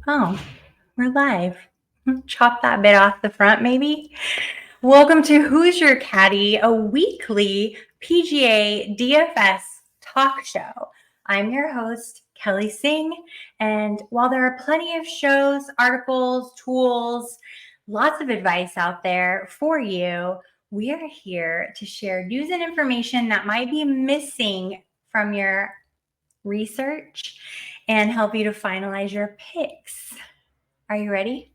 Oh, we're live. Chop that bit off the front, maybe. Welcome to Who's Your Caddy, a weekly PGA DFS talk show. I'm your host, Kelly Singh, and while there are plenty of shows, articles, tools, lots of advice out there for you, we are here to share news and information that might be missing from your research and help you to finalize your picks. Are you ready?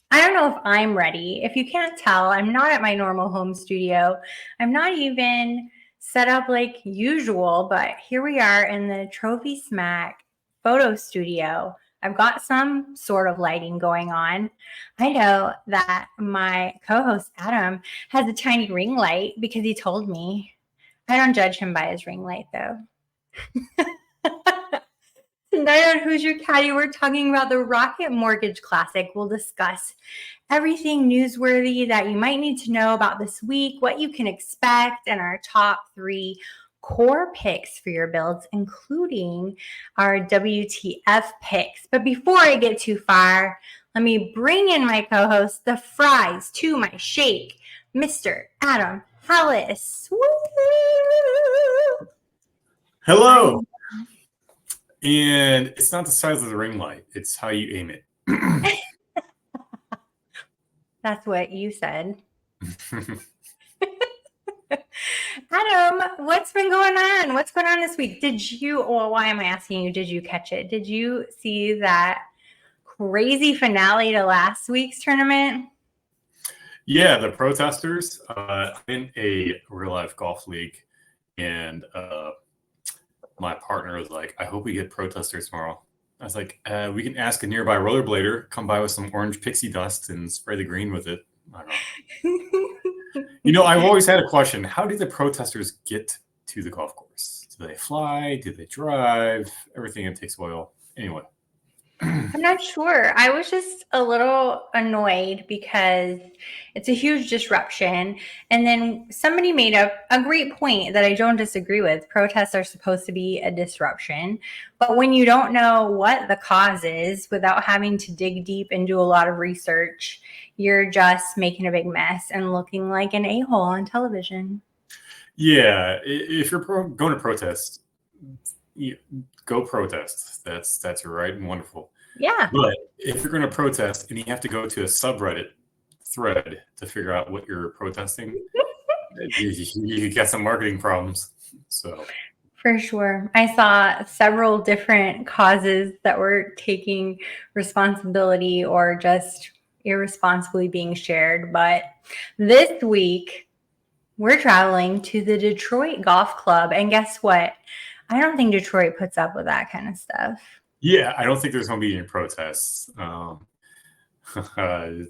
I don't know if I'm ready. If you can't tell, I'm not at my normal home studio. I'm not even set up like usual, but here we are in the Trophy Smack photo studio. I've got some sort of lighting going on. I know that my co-host Adam has a tiny ring light because he told me. I don't judge him by his ring light though. Tonight on Who's Your Caddy, we're talking about the Rocket Mortgage Classic. We'll discuss everything newsworthy that you might need to know about this week, what you can expect, and our top 3 core picks for your builds, including our WTF picks. But before I get too far, let me bring in my co-host, the fries to my shake, Mr. Adam Hallas. Woo! Hello. And it's not the size of the ring light. It's how you aim it. That's what you said. Adam, what's been going on? What's going on this week? Why am I asking you? Did you catch it? Did you see that crazy finale to last week's tournament? Yeah, the Protestors. In a real life golf league. And my partner was like, I hope we get Protestors tomorrow. I was like, we can ask a nearby rollerblader, come by with some orange pixie dust and spray the green with it. I don't know. I've always had a question. How do the Protestors get to the golf course? Do they fly? Do they drive? Everything it takes oil. Anyway. I'm not sure. I was just a little annoyed because it's a huge disruption. And then somebody made a great point that I don't disagree with. Protests are supposed to be a disruption. But when you don't know what the cause is without having to dig deep and do a lot of research, you're just making a big mess and looking like an a-hole on television. Yeah. If you're going to protest, go protest. That's right and wonderful. Yeah. But if you're going to protest and you have to go to a subreddit thread to figure out what you're protesting, you got some marketing problems. So for sure. I saw several different causes that were taking responsibility or just irresponsibly being shared. But this week, we're traveling to the Detroit Golf Club. And guess what? I don't think Detroit puts up with that kind of stuff. Yeah, I don't think there's going to be any protests. They're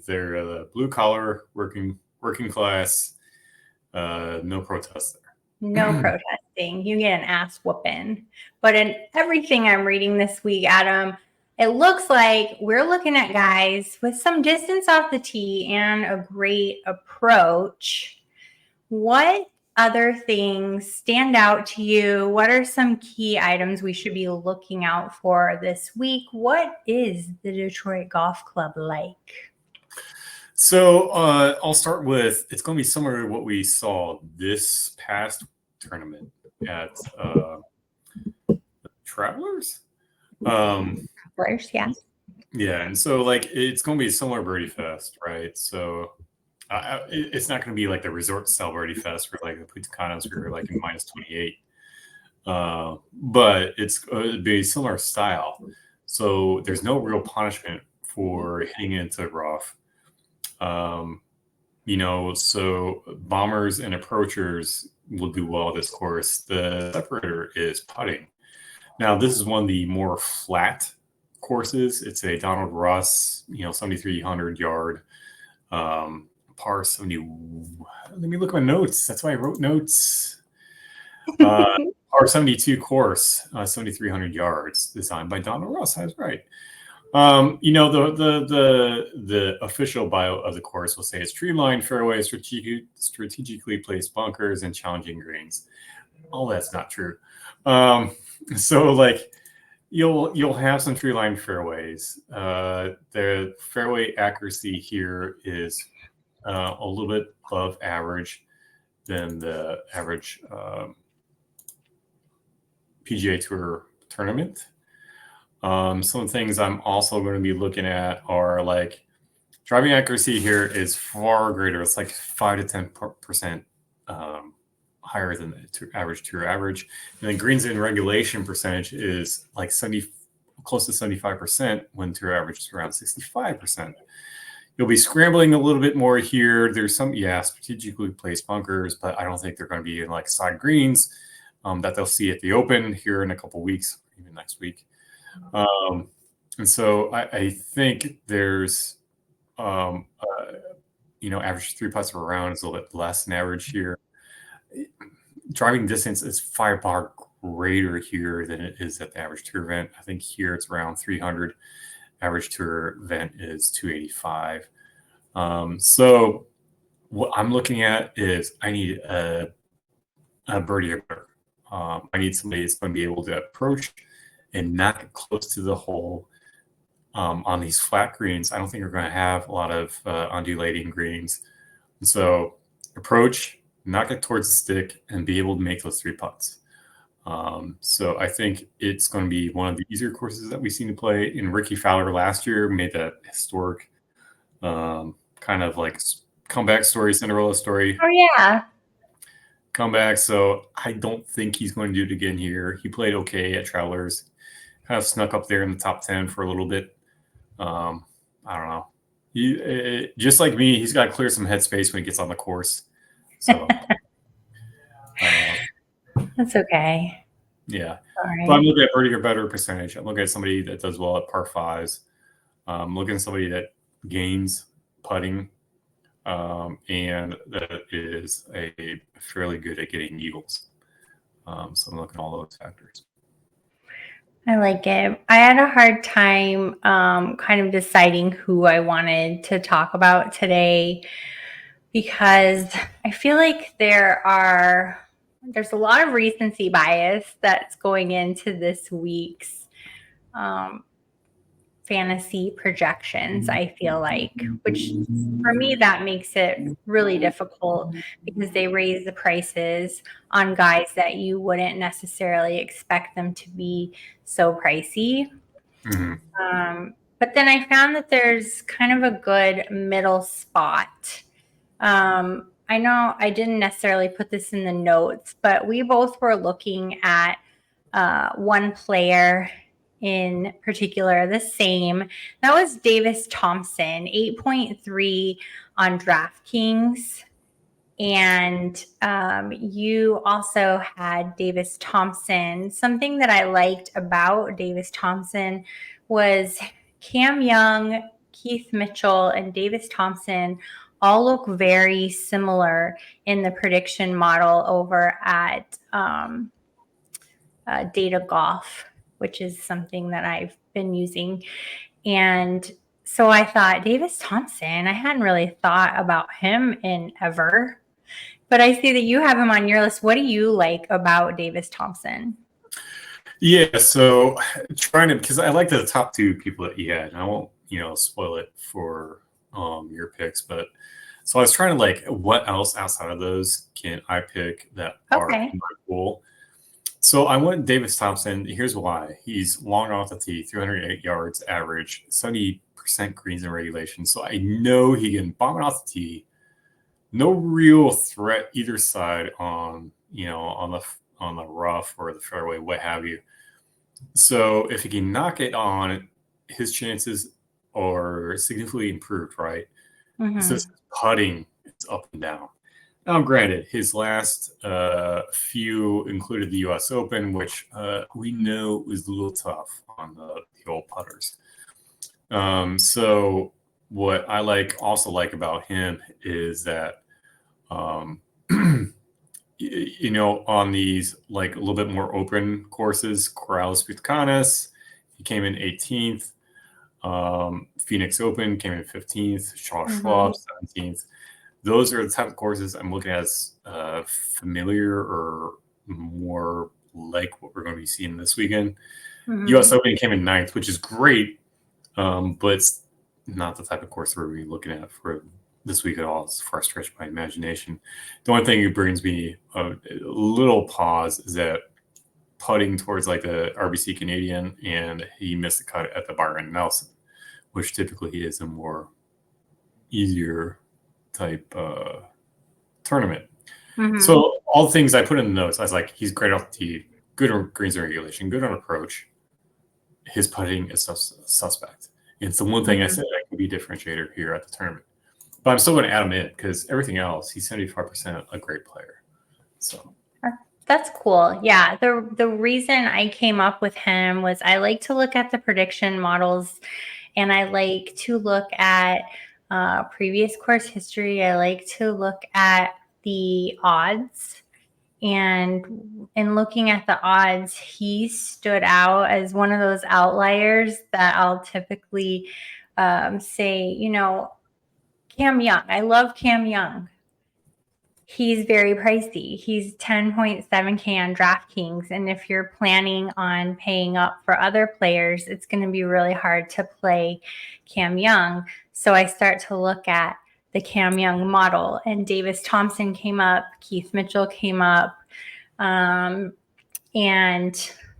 the blue collar working class. No protests there. No protesting. You get an ass whooping. But in everything I'm reading this week, Adam, it looks like we're looking at guys with some distance off the tee and a great approach. What other things stand out to you? What are some key items we should be looking out for this week? What is the Detroit Golf Club like? So I'll start with, it's going to be similar to what we saw this past tournament at the Travelers. Travelers, yeah. Yeah, and so it's going to be a similar birdie fest, right? So it's not going to be like the resort style birdie fest where the Putacanas were in minus 28. But it'd be a similar style. So there's no real punishment for hitting into the rough. So bombers and approachers will do well this course. The separator is putting. Now, this is one of the more flat courses. It's a Donald Ross, 7,300 yard par 70. Let me look at my notes. That's why I wrote notes. R72 course, 7,300 yards, designed by Donald Ross. That's right. The official bio of the course will say it's tree-lined fairways, strategically placed bunkers, and challenging greens. All that's not true. So like you'll have some tree-lined fairways. The fairway accuracy here is a little bit above average than the average PGA Tour tournament. Some things I'm also going to be looking at are like driving accuracy here is far greater. It's like 5 to 10% higher than the average tour average. And then greens in regulation percentage is like close to 75% when tour average is around 65%. You'll be scrambling a little bit more here. There's some, strategically placed bunkers, but I don't think they're going to be in like side greens that they'll see at the Open here in a couple weeks, even next week. And so I think there's, average 3 putts per round is a little bit less than average here. Driving distance is 5 bar greater here than it is at the average tour event. I think here it's around 300. Average tour event is 285. So what I'm looking at is I need a birdie or better. I need somebody that's going to be able to approach and not get close to the hole on these flat greens. I don't think we're going to have a lot of undulating greens. And so approach, not get towards the stick, and be able to make those 3 putts. So I think it's going to be one of the easier courses that we've seen to play. And Ricky Fowler last year made that historic kind of like comeback story, Cinderella story. Oh, yeah. Comeback. So I don't think he's going to do it again here. He played okay at Travelers, kind of snuck up there in the top 10 for a little bit. I don't know. Just like me, he's got to clear some headspace when he gets on the course. So that's okay. Yeah. All right. But I'm looking at birdie or better percentage. I'm looking at somebody that does well at par fives. I'm looking at somebody that gains putting and that is fairly good at getting eagles. So I'm looking at all those factors. I like it. I had a hard time kind of deciding who I wanted to talk about today because I feel like there's a lot of recency bias that's going into this week's fantasy projections, I feel like, which for me, that makes it really difficult because they raise the prices on guys that you wouldn't necessarily expect them to be so pricey. Mm-hmm. But then I found that there's kind of a good middle spot. I know I didn't necessarily put this in the notes, but we both were looking at one player in particular, the same. That was Davis Thompson, 8.3 on DraftKings. And you also had Davis Thompson. Something that I liked about Davis Thompson was Cam Young, Keith Mitchell, and Davis Thompson all look very similar in the prediction model over at Data Golf, which is something that I've been using. And so I thought, Davis Thompson, I hadn't really thought about him in ever. But I see that you have him on your list. What do you like about Davis Thompson? Yeah, so because I like the top 2 people that you had. And I won't, spoil it for your picks, but so I was trying to like, what else outside of those can I pick that are in my pool? So I went Davis Thompson. Here's why. He's long off the tee, 308 yards average, 70% greens in regulation. So I know he can bomb it off the tee. No real threat either side on the rough or the fairway, what have you. So if he can knock it on, his chances are significantly improved, right? Mm-hmm. So putting is up and down. Now, granted, his last few included the U.S. Open, which we know was a little tough on the old putters. So what I also like about him is that you know, on these like a little bit more open courses, Corrales Bucanas, he came in 18th. Phoenix Open came in 15th. Charles Schwab 17th. Those are the type of courses I'm looking at as familiar or more like what we're going to be seeing this weekend. U.S. Open came in 9th, which is great, but it's not the type of course we're going to be looking at for this week at all. It's far stretched by imagination. The only thing that brings me a little pause is that putting towards like the RBC Canadian, and he missed the cut at the Byron Nelson, which typically is a more easier type tournament. So all the things I put in the notes, I was like, he's great off the tee, good on greens and regulation, good on approach. His putting is suspect. It's the one thing I said that could be a differentiator here at the tournament. But I'm still going to add him in because everything else, he's 75% a great player. So that's cool. Yeah. The reason I came up with him was I like to look at the prediction models, and I like to look at previous course history. I like to look at the odds. And in looking at the odds, he stood out as one of those outliers that I'll typically say, you know, Cam Young. I love Cam Young. He's very pricey. He's 10.7K on DraftKings. And if you're planning on paying up for other players, it's going to be really hard to play Cam Young. So I start to look at the Cam Young model, and Davis Thompson came up, Keith Mitchell came up. And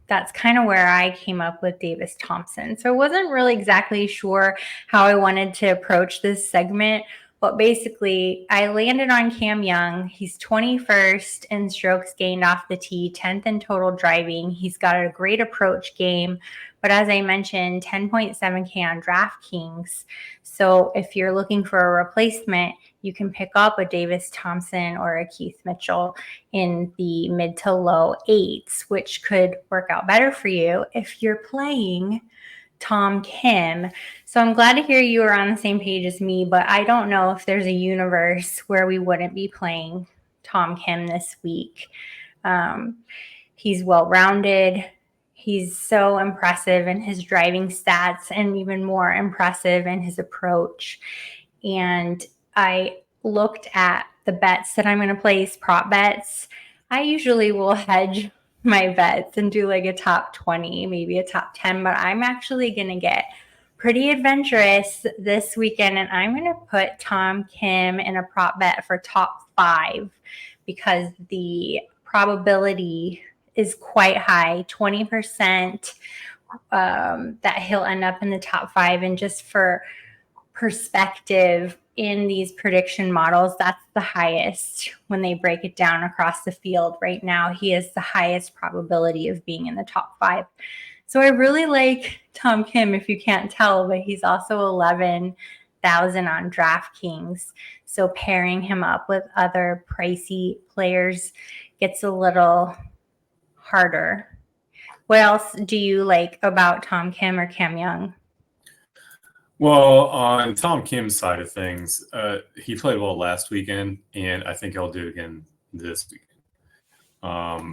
that's kind of where I came up with Davis Thompson. So I wasn't really exactly sure how I wanted to approach this segment, but basically I landed on Cam Young. He's 21st in strokes gained off the tee, 10th in total driving. He's got a great approach game, but as I mentioned, 10.7K on DraftKings. So if you're looking for a replacement, you can pick up a Davis Thompson or a Keith Mitchell in the mid to low 8s, which could work out better for you if you're playing Tom Kim. So I'm glad to hear you are on the same page as me, but I don't know if there's a universe where we wouldn't be playing Tom Kim this week. He's well-rounded. He's so impressive in his driving stats and even more impressive in his approach. And I looked at the bets that I'm going to place, prop bets. I usually will hedge my bets and do like a top 20, maybe a top 10, but I'm actually going to get pretty adventurous this weekend, and I'm going to put Tom Kim in a prop bet for top 5 because the probability is quite high, 20% that he'll end up in the top 5. And just for perspective, in these prediction models, that's the highest when they break it down across the field. Right now, he has the highest probability of being in the top 5. So I really like Tom Kim, if you can't tell, but he's also 11,000 on DraftKings. So pairing him up with other pricey players gets a little harder. What else do you like about Tom Kim or Cam Young? Well, on Tom Kim's side of things, he played well last weekend, and I think he'll do it again this weekend.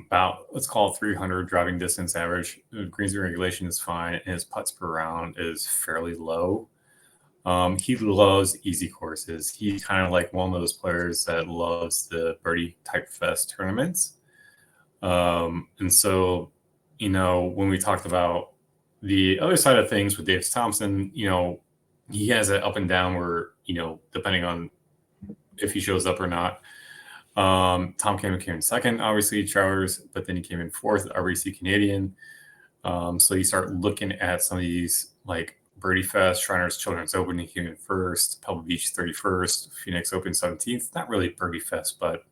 About, let's call it 300 driving distance average. Greens and regulation is fine, and his putts per round is fairly low. He loves easy courses. He's kind of like one of those players that loves the birdie type fest tournaments. And so, you know, when we talked about the other side of things with Davis Thompson, you know, he has an up and down where, you know, depending on if he shows up or not. Tom came in second, obviously, Travers, but then he came in 4th at RBC Canadian. So you start looking at some of these like Birdie Fest, Shriners Children's Open, he came in 1st, Pebble Beach 31st, Phoenix Open 17th. Not really Birdie Fest, but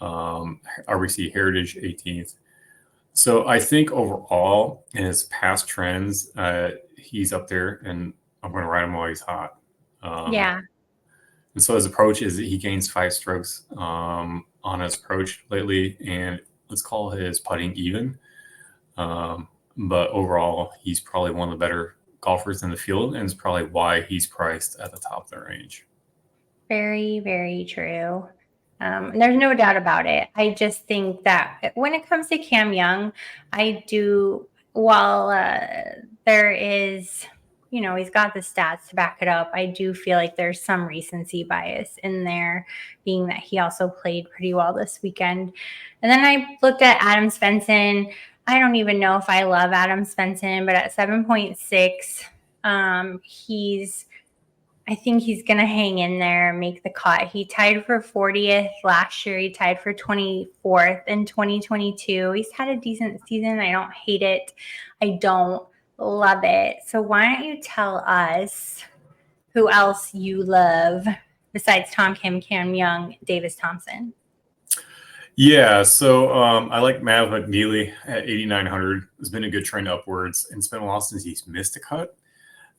RBC Heritage 18th. So I think overall in his past trends, he's up there, and I'm going to ride him while he's hot. Yeah. And so his approach is that he gains 5 strokes on his approach lately, and let's call his putting even. But overall, he's probably one of the better golfers in the field, and it's probably why he's priced at the top of the range. Very, very true. There's no doubt about it. I just think that when it comes to Cam Young, I do, while there is, he's got the stats to back it up, I do feel like there's some recency bias in there, being that he also played pretty well this weekend. And then I looked at Adam Svensson. I don't even know if I love Adam Svensson, but at 7.6, I think he's going to hang in there and make the cut. He tied for 40th last year. He tied for 24th in 2022. He's had a decent season. I don't hate it. I don't love it. So why don't you tell us who else you love besides Tom Kim, Cam Young, Davis Thompson? Yeah, so I like Mav McNeely at 8,900. It's been a good trend upwards, and it's been a while since he's missed a cut.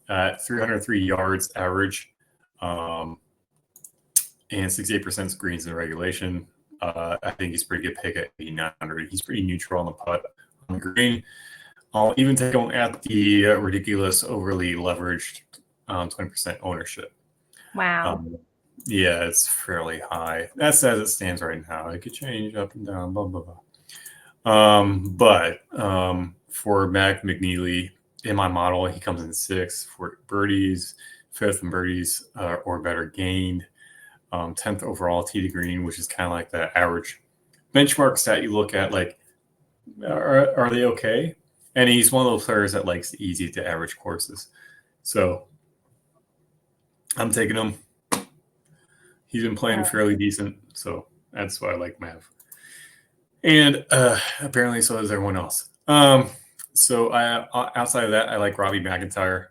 303 yards average, and 68% greens in regulation. I think he's a pretty good pick at 8,900. He's pretty neutral on the putt. On the green, I'll even take him at the ridiculous, overly leveraged 20% ownership. Wow. Yeah, it's fairly high. That's as it stands right now. It could change up and down, blah, blah, blah. But for Mac McNeely, in my model, he comes in 6th for birdies, 5th in birdies or better gained, 10th overall tee to green, which is kind of like the average benchmark stat you look at, like, are they okay? And he's one of those players that likes the easy to average courses. So I'm taking him. He's been playing fairly decent, so that's why I like Mav. And apparently so does everyone else. So outside of that, I like Robbie McIntyre.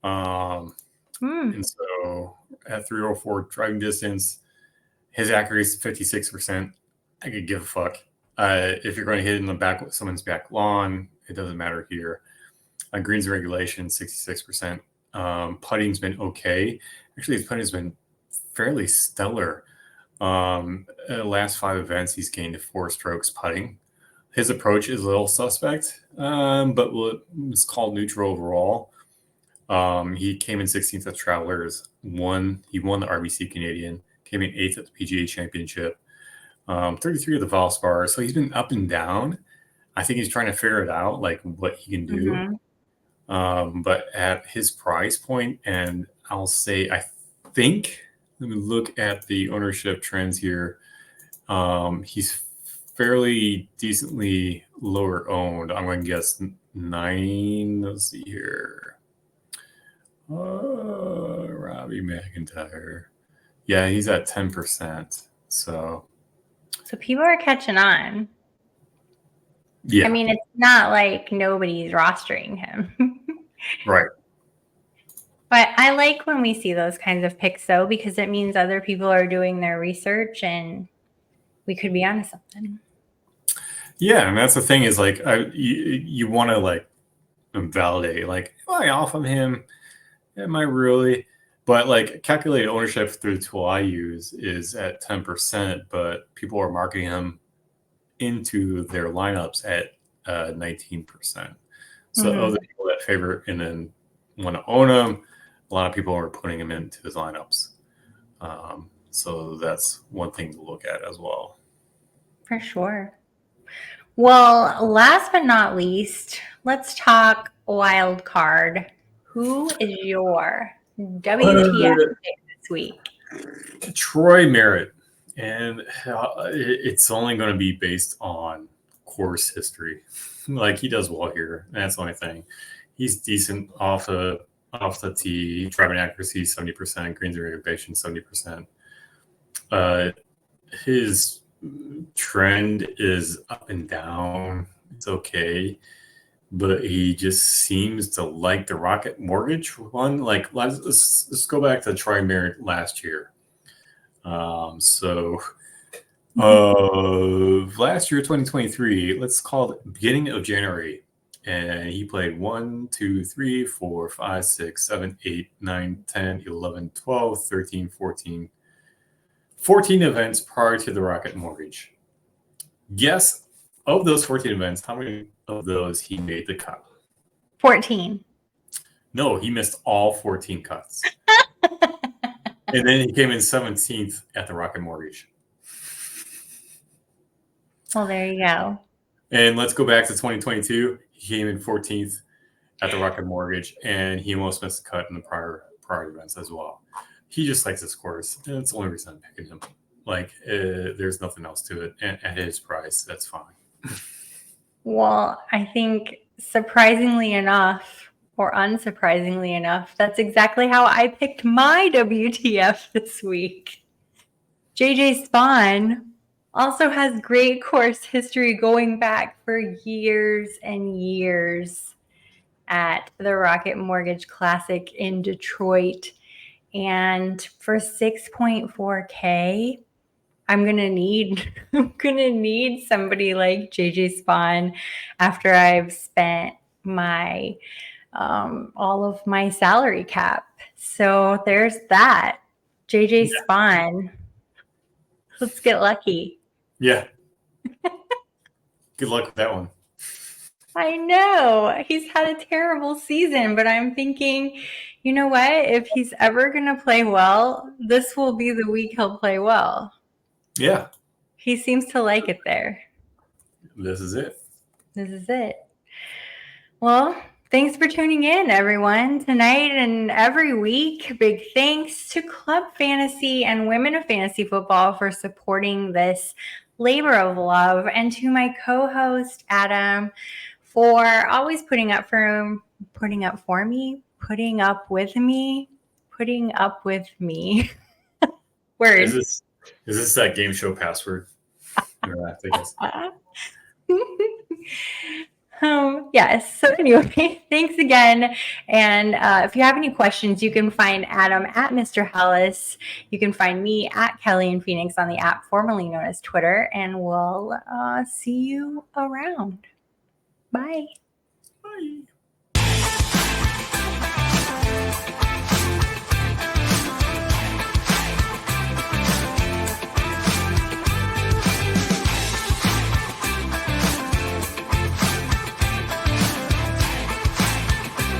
And so at 304 driving distance, his accuracy is 56%. I could give a fuck. If you're going to hit it in the back, someone's back lawn, it doesn't matter here. Greens regulation, 66%. Putting's been okay. Actually, his putting's been fairly stellar. Last 5 events, he's gained 4 strokes putting. His approach is a little suspect, but it's called neutral overall. He came in 16th at Travelers. He won the RBC Canadian. Came in 8th at the PGA Championship. 33 at the Valspar. So he's been up and down. I think he's trying to figure it out, like what he can do. But at his price point, and I'll say, I think, let me look at the ownership trends here. He's fairly decently lower owned. I'm going to guess 9. Let's see here. Robbie McIntyre. Yeah, he's at 10%. So people are catching on. Yeah. I mean, it's not like nobody's rostering him. Right. But I like when we see those kinds of picks, though, because it means other people are doing their research and we could be onto something. Yeah, and that's the thing is, like, you want to, like, validate, like, am I off of him? Am I really? But, like, calculated ownership through the tool I use is at 10%, but people are marketing him into their lineups at 19%. So of the people that favor and then want to own him, a lot of people are putting him into his lineups. So that's one thing to look at as well. For sure. Well, last but not least, let's talk wild card. Who is your WTF pick this week? Troy Merritt. And it's only going to be based on course history. Like, he does well here. That's the only thing. He's decent off the tee, driving accuracy 70%, greens regulation 70%. His trend is up and down. It's okay, but he just seems to like the Rocket Mortgage one. Like, let's go back to Troy Merritt last year. Last year, 2023, let's call it beginning of January. And he played 1, 2, 3, 4, 5, 6, 7, 8, 9, 10, 11, 12, 13, 14. 14 events prior to the Rocket Mortgage. Guess, of those 14 events, how many of those he made the cut? 14. No, he missed all 14 cuts. And then he came in 17th at the Rocket Mortgage. Well, there you go. And let's go back to 2022. He came in 14th at the Rocket Mortgage, and he almost missed the cut in the prior events as well. He just likes his course, and that's the only reason I'm picking him. Like, there's nothing else to it. And at his price, that's fine. Well, I think surprisingly enough, or unsurprisingly enough, that's exactly how I picked my WTF this week. JJ Spawn also has great course history going back for years and years at the Rocket Mortgage Classic in Detroit. And for 6.4K, I'm gonna need somebody like JJ Spawn after I've spent my all of my salary cap. So there's that. JJ Spawn. Let's get lucky. Yeah. Good luck with that one. I know. He's had a terrible season, but I'm thinking, you know what? If he's ever going to play well, this will be the week he'll play well. Yeah. He seems to like it there. This is it. This is it. Well, thanks for tuning in, everyone, tonight and every week. Big thanks to Club Fantasy and Women of Fantasy Football for supporting this labor of love, and to my co-host, Adam, for always putting up with me. Words. Is this that game show password? Yes. So anyway, thanks again. And if you have any questions, you can find Adam at Mr. Hallas. You can find me at Kelly and Phoenix on the app formerly known as Twitter. And we'll see you around. Bye. Bye.